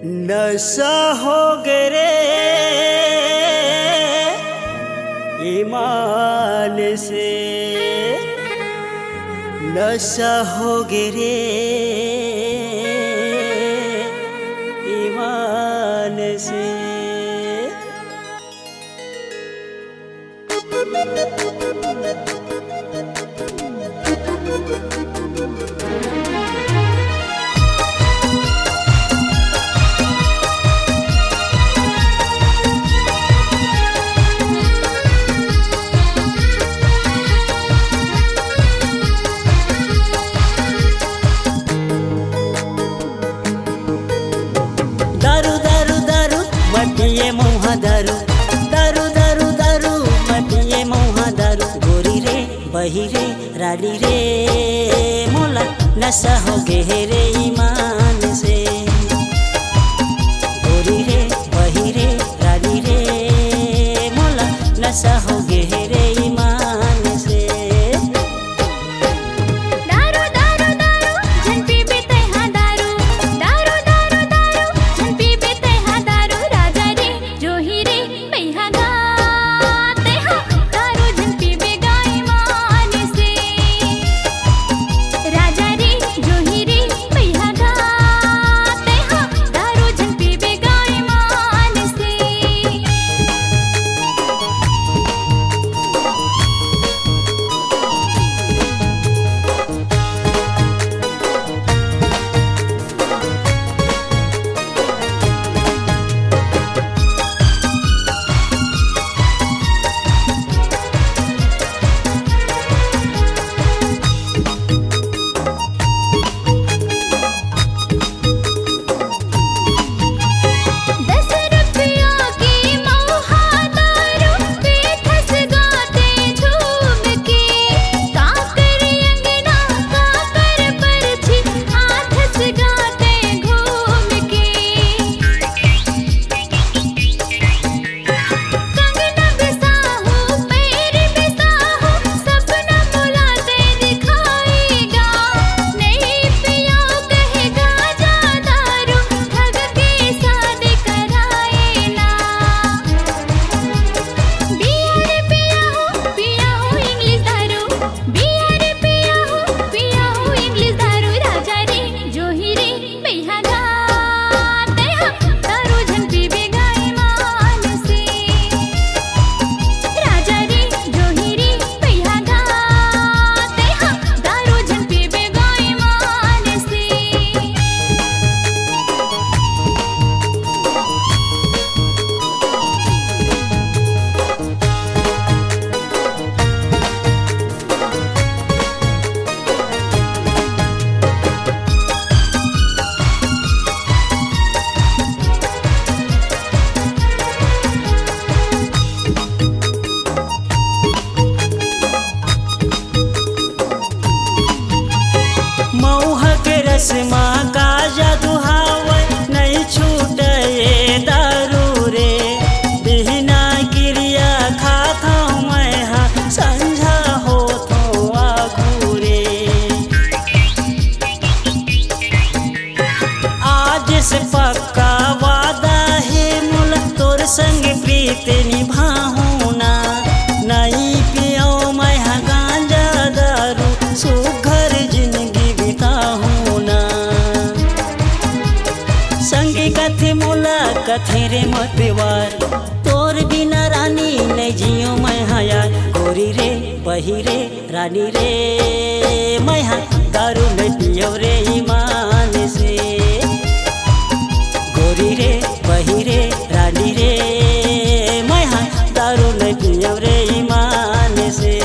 नशा हो गए रे ईमान से, नशा हो गए रे ईमान से। मटिए मौहा दारू, दारू दारू दारू मटिए मौहा दारू। गोरी रे बही रे रानी रे मोला नशा हो गे रे ईमान से। गोरी रे बही रे रानी रे मोला नशा हो गे रे ईमान से। रस्मा का जादू हावै नहीं छूटे दारू रे। बिना क्रिया खाता मैं हाँ संझा हो तो आगू रे। आज से पक्का वादा है मुल तोर संग प्रीत निभाऊं ना। नहीं पियो मैं हाँ गांजा दारू सुघर जिंदगी बिताऊं। संगे कथे मोला कथे रे मत व्यवहार, तोर बिना रानी नहीं जियो मैं हाँ यार। गोरी रे बही रे रानी रे मैं हाँ दारू नहीं पियो रे ईमान से। गोरी रे बही रे रानी रे मैं हाँ दारू नहीं पियो रे ईमान से।